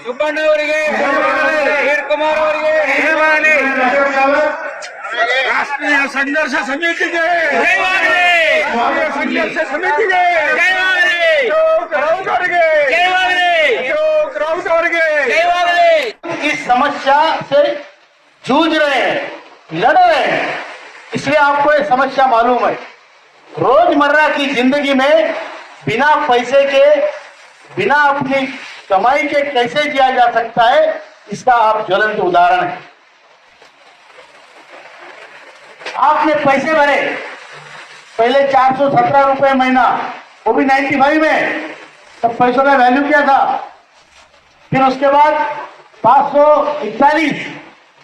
ಸುಬ್ಬಣ್ಣ ಅವರಿಗೆ, ವೀರ್ ಕುಮಾರ್ ಅವರಿಗೆ, ರಾಷ್ಟ್ರೀಯ ಸಂಘರ್ಷ ಸಮಿತಿಗೆ, ರಾಷ್ಟ್ರೀಯ ಸಂಘರ್ಷ ಸಮಿತಿಗೆ, राउत ಅವರಿಗೆ इस समस्या से जूझ रहे हैं, लड़ रहे हैं, इसलिए आपको ये समस्या मालूम है। रोजमर्रा की जिंदगी में बिना पैसे के, बिना अपनी कमाई के कैसे जिया जा सकता है, इसका आप ज्वलंत उदाहरण है। आपने पैसे भरे, पहले 417 रुपए महीना, वो भी 95 में, तब पैसों का वैल्यू क्या था। फिर उसके बाद 541,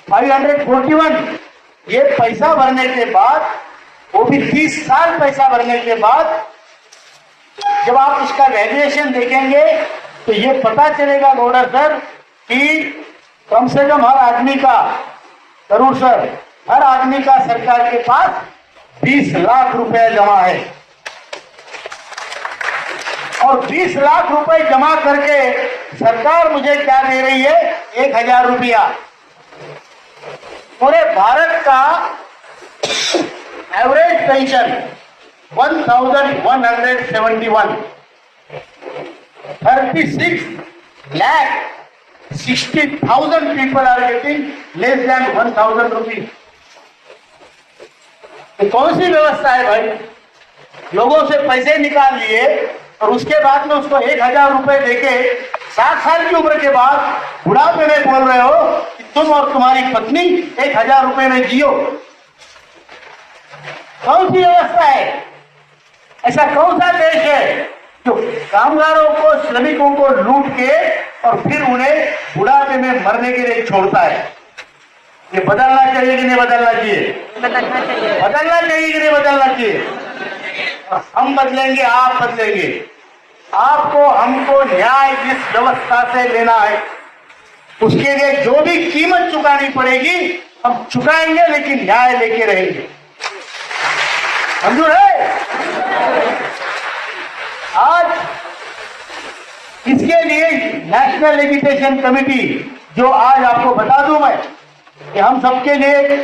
541, ये पैसा भरने के बाद, वो भी 30 साल पैसा भरने के बाद जब आप इसका वैल्यूएशन देखेंगे तो ये पता चलेगा गौडर सर कि कम से कम हर आदमी का, जरूर सर, हर आदमी का सरकार के पास 20 लाख रुपए जमा है। और 20 लाख रुपए जमा करके सरकार मुझे क्या दे रही है, 1000 रुपया। पूरे भारत का average pension 1171, 36,60,000 people are getting less than 1000 rupees। तो कौन सी व्यवस्था है भाई, लोगों से पैसे निकाल लिए और उसके बाद में उसको 1000 रुपए देके 60 साल की उम्र के बाद बुढ़ापे में बोल रहे हो कि तुम और तुम्हारी पत्नी 1000 रुपए में जियो। कौन सी व्यवस्था है, ऐसा कौन सा देश है जो कामगारों को, श्रमिकों को लूट के और फिर उन्हें बुढ़ापे में मरने के लिए छोड़ता है। ये बदलना चाहिए कि नहीं बदलना चाहिए? बदलना चाहिए कि नहीं बदलना चाहिए? हम बदलेंगे, आप बदलेंगे। आपको, हमको न्याय जिस व्यवस्था से लेना है उसके लिए जो भी कीमत चुकानी पड़ेगी हम चुकाएंगे, लेकिन न्याय लेके रहेंगे। मंजूर है? आज इसके लिए नेशनल एजुकेशन कमेटी, जो आज आपको बता दूं मैं कि हम सबके लिए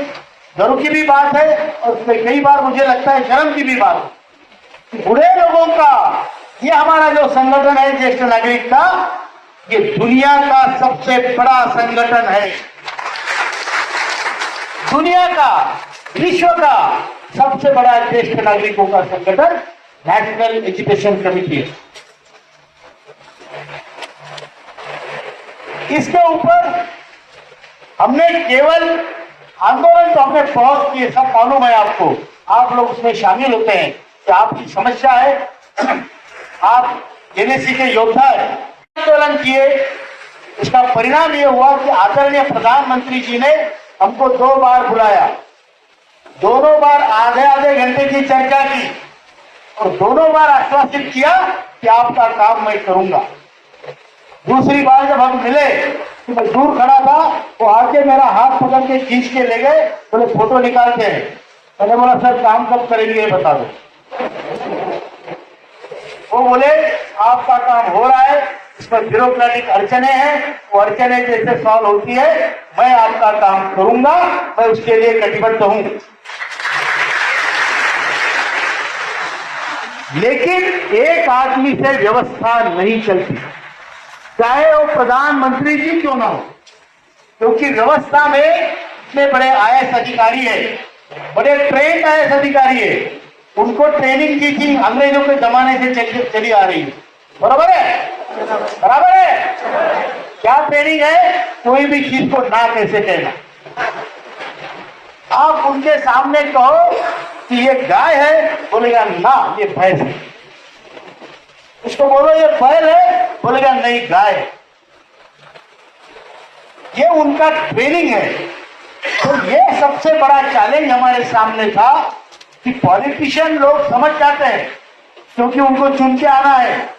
गर्व की भी बात है और कई बार मुझे लगता है शर्म की भी बात है। बूढ़े लोगों का ये हमारा जो संगठन है ज्येष्ठ नागरिक का, ये दुनिया का सबसे बड़ा संगठन है। दुनिया का, विश्व का सबसे बड़ा ज्येष्ठ नागरिकों का संगठन नेशनल एजुकेशन कमेटी है। इसके ऊपर हमने केवल आंदोलन तो हमने बहुत किए, सब मालूम है आपको, आप लोग उसमें शामिल होते हैं कि आपकी समस्या है, आप एनएससी के योद्धा है, आंदोलन किए। इसका परिणाम ये हुआ कि आदरणीय प्रधानमंत्री जी ने हमको 2 बार बुलाया, दोनों बार आधे आधे घंटे की चर्चा की और दोनों बार आश्वासित किया कि आपका काम मैं करूंगा। दूसरी बार जब हम मिले तो मैं दूर खड़ा था, वो आके मेरा हाथ पकड़ के खींच के ले गए, बोले फोटो निकालते हैं। मैंने बोला सर काम कब करेंगे ये बता दो। वो बोले आपका काम हो रहा है, इसमें ब्यूरोक्रेटिक अड़चने हैं, वो अड़चने जैसे सॉल्व होती है मैं आपका काम करूंगा, मैं उसके लिए कटिबद्ध हूं। लेकिन एक आदमी से व्यवस्था नहीं चलती, चाहे वो प्रधानमंत्री जी क्यों ना हो, क्योंकि व्यवस्था में इतने बड़े आईएएस अधिकारी है, बड़े ट्रेंड आईएएस अधिकारी है, उनको ट्रेनिंग की थी अंग्रेजों के जमाने से चली आ रही है। बराबर है? बराबर है? क्या ट्रेनिंग है? कोई भी चीज को ना कैसे कहना। आप उनके सामने कहो कि ये गाय है, बोलेगा ना ये भैंस है। उसको बोलो ये बैल है, बोलेगा नहीं गाय है। ये उनका ट्रेनिंग है। तो ये सबसे बड़ा चैलेंज हमारे सामने था कि पॉलिटिशियन लोग समझ जाते हैं, क्योंकि उनको चुन के आना है,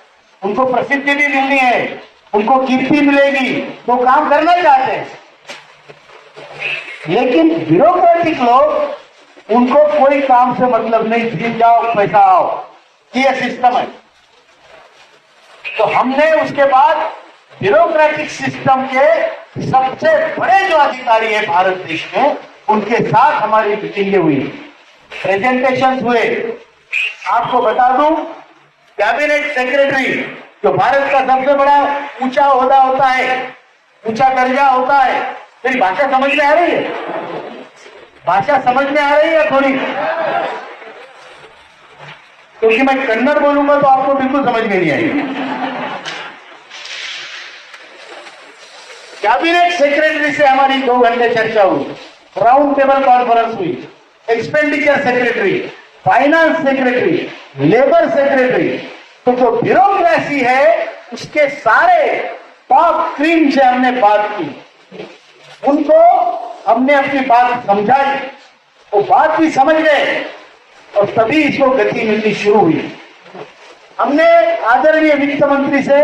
उनको प्रसिद्धि भी मिलनी है, उनको कीर्ति मिलेगी, तो काम करना चाहते हैं। लेकिन ब्यूरोक्रेटिक लोग, उनको कोई काम से मतलब नहीं, जीत जाओ पैसा आओ, ये सिस्टम है। तो हमने उसके बाद ब्यूरोक्रेटिक सिस्टम के सबसे बड़े जो अधिकारी है भारत देश में, उनके साथ हमारी मीटिंगें हुई, प्रेजेंटेशंस हुए। आपको बता दूं, कैबिनेट सेक्रेटरी जो भारत का सबसे बड़ा ऊंचा ओहदा होता है, ऊंचा दर्जा होता है, मेरी भाषा समझ में आ रही है? भाषा समझ में आ रही है थोड़ी? क्योंकि मैं कन्नड़ बोलूंगा तो आपको बिल्कुल समझ में नहीं आएगी। कैबिनेट सेक्रेटरी से हमारी 2 घंटे चर्चा हुई, राउंड टेबल कॉन्फ्रेंस हुई, expenditure secretary, finance secretary, labour secretary, तो जो ब्यूरोक्रेसी है उसके सारे टॉप क्रीम से हमने बात की, उनको हमने अपनी बात समझाई, वो बात भी समझ गए और तभी इसको गति मिलनी शुरू हुई। हमने आदरणीय वित्त मंत्री से